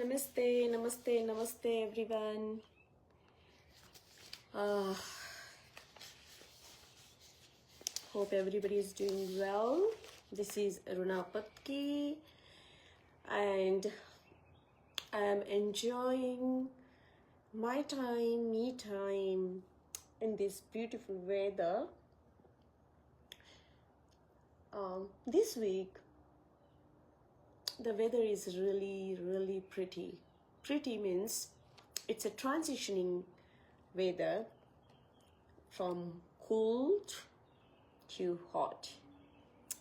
Namaste, namaste, namaste everyone. Hope everybody is doing well. This is Aruna Patki and I am enjoying my time, me time in this beautiful weather. This week the weather is really pretty. Pretty means it's a transitioning weather from cold to hot.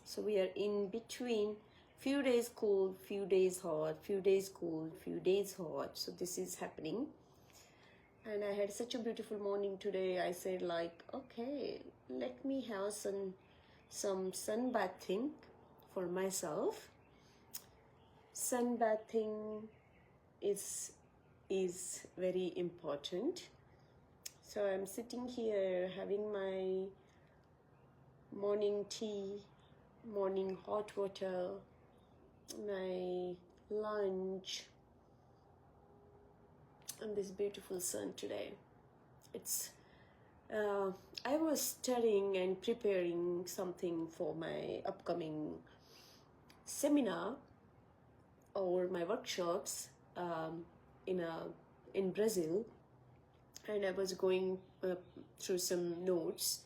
So we are in between, few days cold, few days hot, few days cold, few days hot. So this is happening. And I had such a beautiful morning today. I said like, okay, let me have some sunbathing for myself. Sunbathing is very important. So I'm sitting here having my morning tea, morning hot water, my lunch, and this beautiful sun today. I was studying and preparing something for my upcoming seminar or my workshops in Brazil, and I was going through some notes,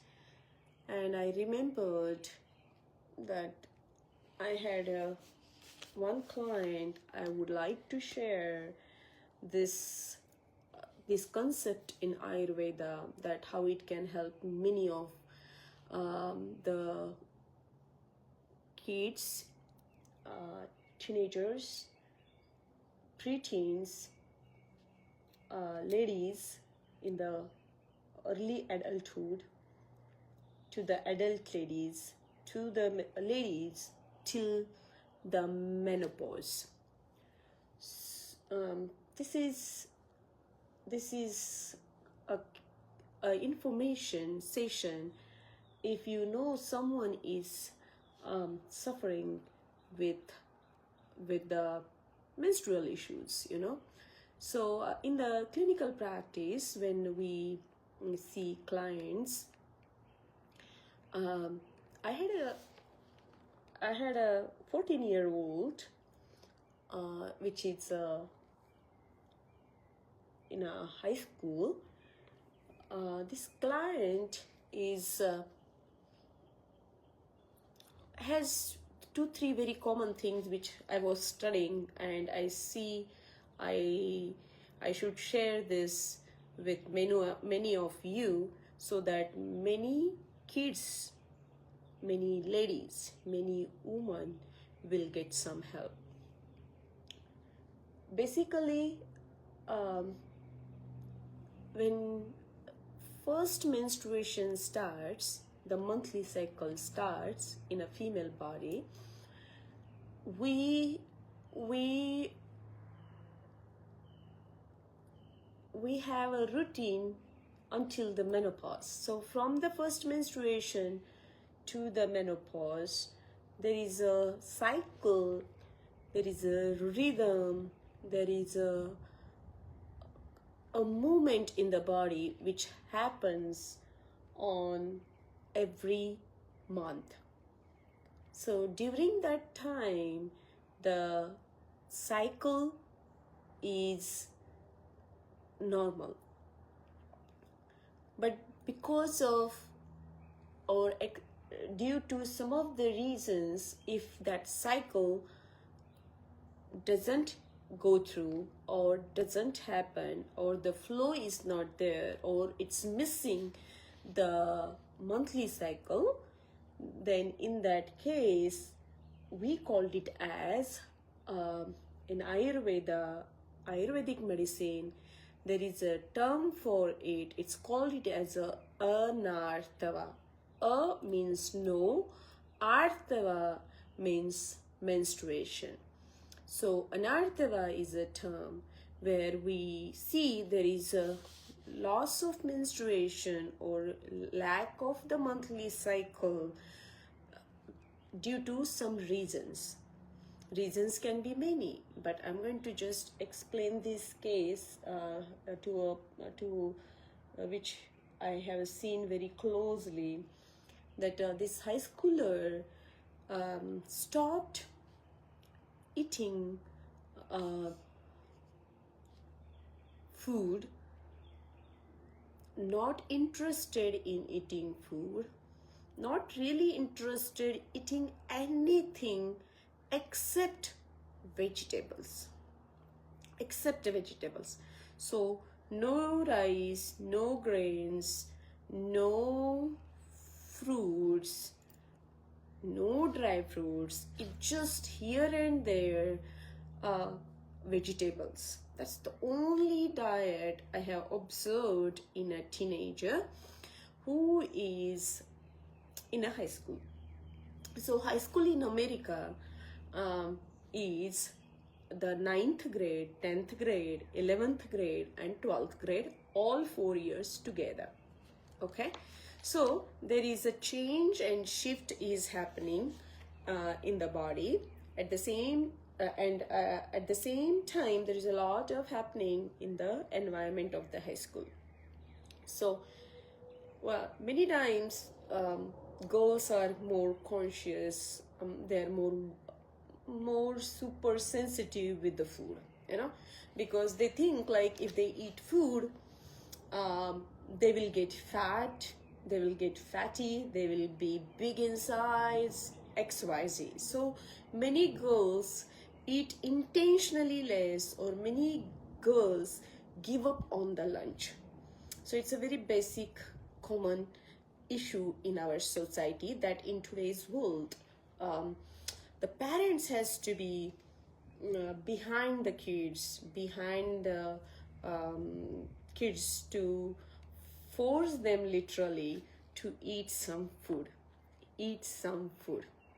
and I remembered that I had one client. I would like to share this concept in Ayurveda, that how it can help many of the kids, teenagers, preteens, ladies in the early adulthood, to the adult ladies, to the ladies till the menopause. This is a information session. If you know someone is suffering with the menstrual issues, so in the clinical practice, when we see clients, I had a 14-year-old which is in a high school. This client has 2-3 very common things which I was studying, and I see I should share this with many of you, so that many kids, many ladies, many women will get some help. Basically, when first menstruation starts, the monthly cycle starts in a female body, we have a routine until the menopause. So from the first menstruation to the menopause, there is a cycle, there is a rhythm, there is a movement in the body which happens on every month. So during that time, the cycle is normal. But because of or due to some of the reasons, if that cycle doesn't go through or doesn't happen, or the flow is not there, or it's missing the monthly cycle, then in that case we called it as in Ayurvedic medicine, there is a term for it. It's called it as a anarthava. A means no, arthava means menstruation. So anarthava is a term where we see there is a loss of menstruation or lack of the monthly cycle due to some reasons. Reasons can be many, but I'm going to just explain this case to which I have seen very closely, that this high schooler stopped eating food, not interested in eating food, not really interested eating anything except vegetables. So no rice, no grains, no fruits, no dry fruits. It just here and there vegetables. That's the only diet I have observed in a teenager who is in a high school. So high school in America is the 9th grade, 10th grade, 11th grade and 12th grade, all 4 years together. Okay, so there is a change and shift is happening in the body at the same at the same time. There is a lot of happening in the environment of the high school. So many times girls are more conscious, they're more super sensitive with the food, because they think like if they eat food, they will get fat, they will get fatty, they will be big in size, XYZ. So many girls eat intentionally less, or many girls give up on the lunch. So it's a very basic common issue in our society, that in today's world the parents has to be behind the kids, to force them literally to eat some food,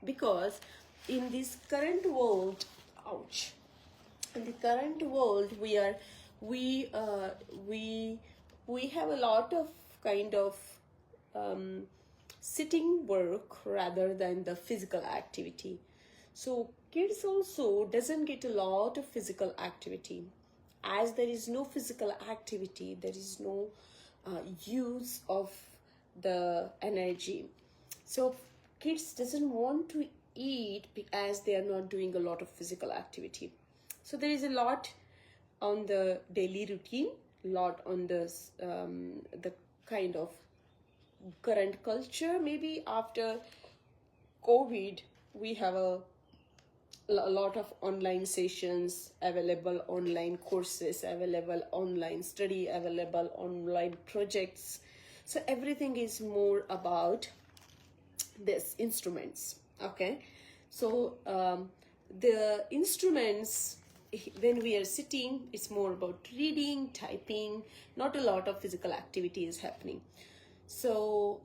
because in this current world, in the current world we have a lot of kind of sitting work rather than the physical activity. So kids also doesn't get a lot of physical activity. As there is no physical activity, there is no use of the energy. So kids doesn't want to eat as they are not doing a lot of physical activity. So there is a lot on the daily routine, lot on the kind of current culture. Maybe after COVID, we have a lot of online sessions available, online courses available, online study available, online projects. So everything is more about this instruments. Okay, so the instruments, when we are sitting, it's more about reading, typing, not a lot of physical activity is happening. So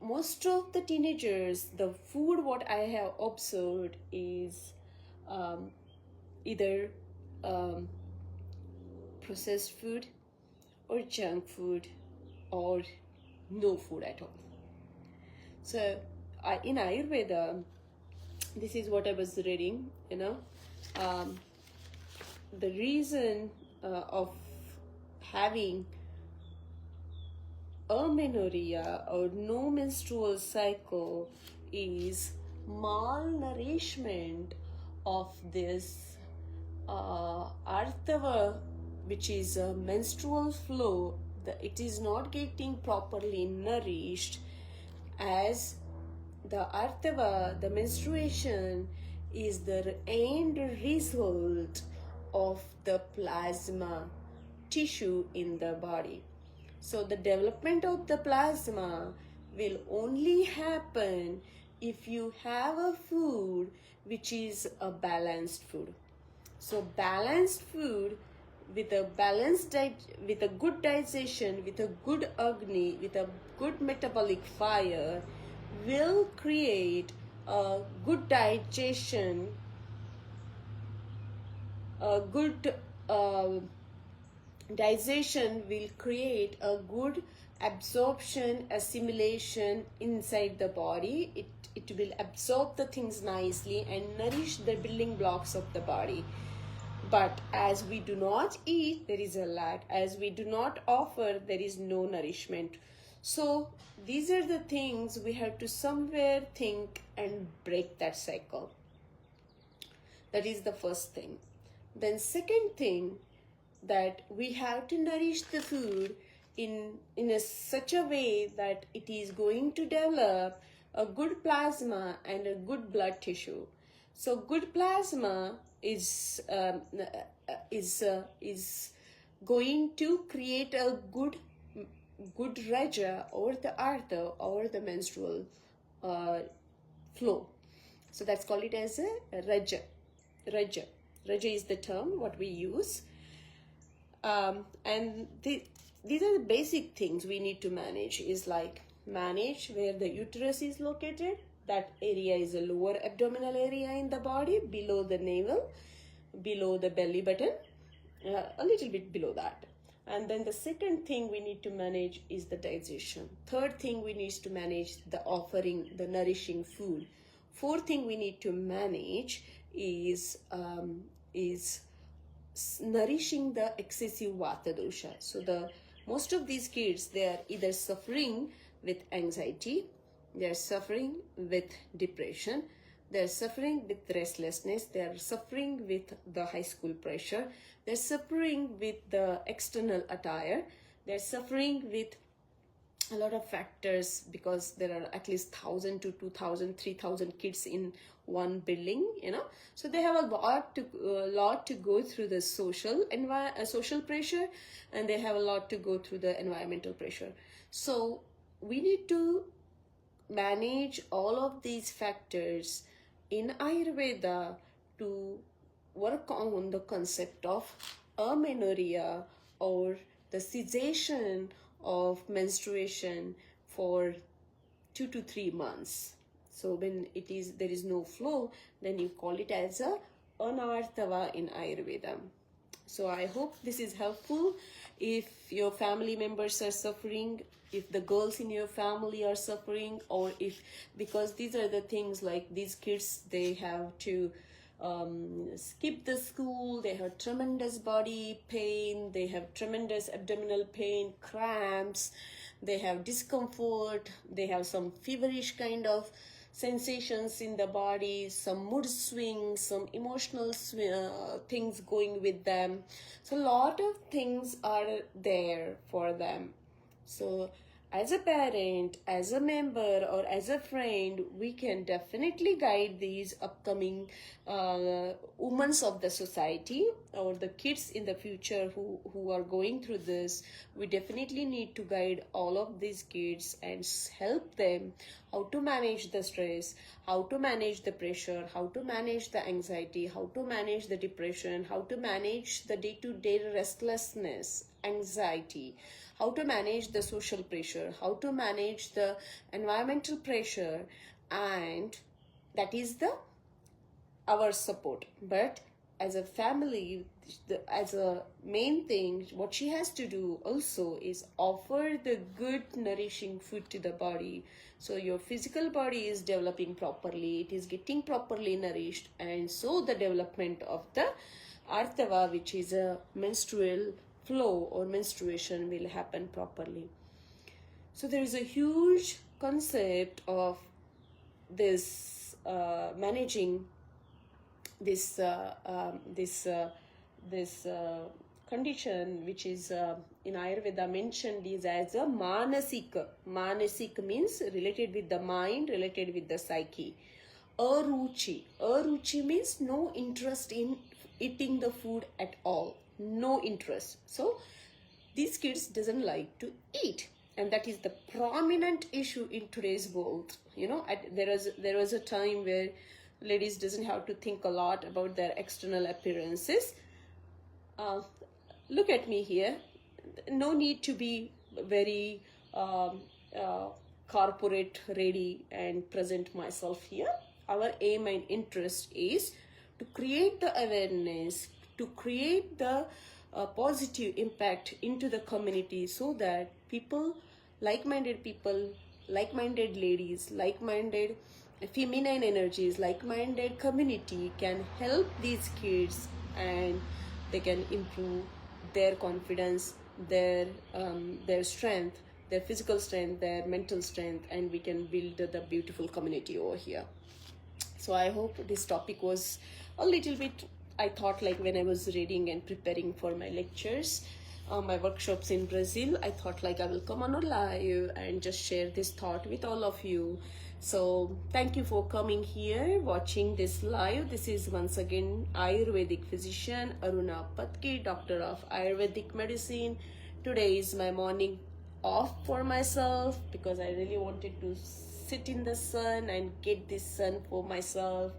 most of the teenagers, the food what I have observed is either processed food or junk food or no food at all. So in Ayurveda, this is what I was reading, the reason of having amenorrhea or no menstrual cycle is malnourishment of this artava, which is a menstrual flow. It is not getting properly nourished, as the artava, the menstruation, is the end result of the plasma tissue in the body. So the development of the plasma will only happen if you have a food which is a balanced food. So balanced food with a balanced diet, with a good digestion, with a good agni, with a good metabolic fire, will create a good digestion, a good digestion will create a good absorption, assimilation inside the body. It will absorb the things nicely and nourish the building blocks of the body. But as we do not eat, there is a lack. As we do not offer, there is no nourishment. So these are the things we have to somewhere think and break that cycle. That is the first thing. Then second thing, that we have to nourish the food in such a way that it is going to develop a good plasma and a good blood tissue. So good plasma is going to create a good Raja or the Artha or the menstrual flow. So that's called it as a Raja. Raja is the term what we use. And these are the basic things we need to manage. Is like manage where the uterus is located. That area is a lower abdominal area in the body, below the navel, below the belly button, a little bit below that. And then the second thing we need to manage is the digestion. Third thing we need to manage the offering, the nourishing food. Fourth thing we need to manage is nourishing the excessive vata dosha. So most of these kids, they are either suffering with anxiety, they are suffering with depression, they are suffering with restlessness, they are suffering with the high school pressure, they are suffering with the external attire, they are suffering with a lot of factors, because there are at least 1,000 to 2,000, 3,000 kids in one building, so they have a lot to go through the social pressure, and they have a lot to go through the environmental pressure. So we need to manage all of these factors in Ayurveda to work on the concept of amenorrhea, or the cessation of menstruation for 2 to 3 months. So when there is no flow, then you call it as a anarthava in Ayurveda. So I hope this is helpful. If your family members are suffering, if the girls in your family are suffering, or because these are the things, like these kids, they have to skip the school, they have tremendous body pain, they have tremendous abdominal pain, cramps, they have discomfort, they have some feverish kind of sensations in the body, some mood swings, some emotional things going with them. So a lot of things are there for them. So as a parent, as a member, or as a friend, we can definitely guide these upcoming women of the society, or the kids in the future who are going through this. We definitely need to guide all of these kids and help them how to manage the stress, how to manage the pressure, how to manage the anxiety, how to manage the depression, how to manage the day-to-day restlessness, anxiety, how to manage the social pressure, how to manage the environmental pressure, and that is our support. But as a family, as a main thing, what she has to do also is offer the good nourishing food to the body. So your physical body is developing properly, it is getting properly nourished, and so the development of the arthava, which is a menstrual flow or menstruation, will happen properly. So there is a huge concept of this managing this condition, which is in Ayurveda mentioned is as a manasika. Manasika means related with the mind, related with the psyche. Aruchi means no interest in eating the food at all. No interest. So these kids doesn't like to eat, and that is the prominent issue in today's world. There was a time where ladies doesn't have to think a lot about their external appearances. Look at me here. No need to be very corporate ready and present myself here. Our aim and interest is to create the awareness, to create the positive impact into the community, so that people like-minded people, like-minded ladies, like-minded feminine energies, like-minded community can help these kids, and they can improve their confidence, their strength, their physical strength, their mental strength, and we can build the beautiful community over here. So I hope this topic was a little bit, I thought, like when I was reading and preparing for my lectures, my workshops in Brazil, I thought like I will come on a live and just share this thought with all of you. So thank you for coming here, watching this live. This is once again Ayurvedic physician Aruna Patki, doctor of Ayurvedic medicine. Today is my morning off for myself because I really wanted to sit in the sun and get this sun for myself,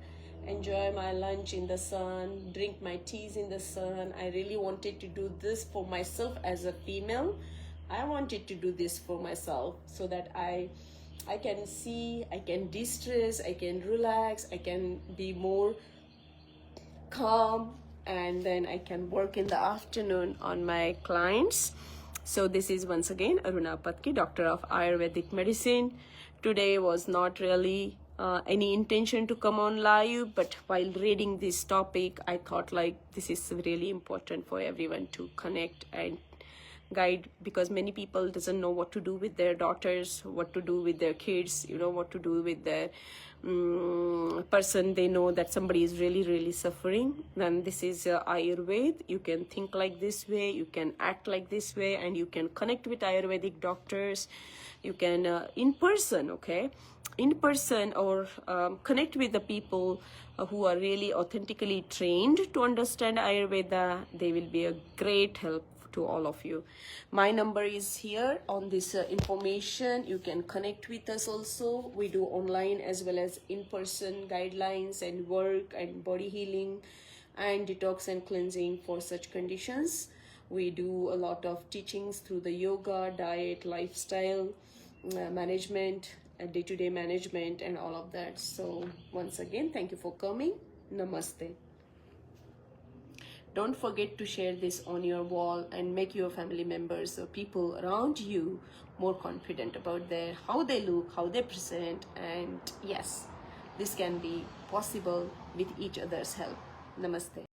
enjoy my lunch in the sun, drink my teas in the sun. I really wanted to do this for myself as a female. I wanted to do this for myself so that I can see, I can de-stress, I can relax, I can be more calm, and then I can work in the afternoon on my clients. So this is once again Aruna Patki, doctor of Ayurvedic medicine. Today was not really any intention to come on live, but while reading this topic, I thought like this is really important for everyone to connect and guide, because many people doesn't know what to do with their daughters, what to do with their kids, what to do with their person they know that somebody is really suffering. Then this is Ayurveda. You can think like this way, you can act like this way, and you can connect with Ayurvedic doctors. You can in person or connect with the people who are really authentically trained to understand Ayurveda. They will be a great help to all of you. My number is here on this information. You can connect with us also. We do online as well as in-person guidelines and work and body healing and detox and cleansing for such conditions. We do a lot of teachings through the yoga, diet, lifestyle, management, day-to-day management, and all of that. So once again, thank you for coming. Namaste. Don't forget to share this on your wall and make your family members or people around you more confident about how they look, how they present, and yes, this can be possible with each other's help. Namaste.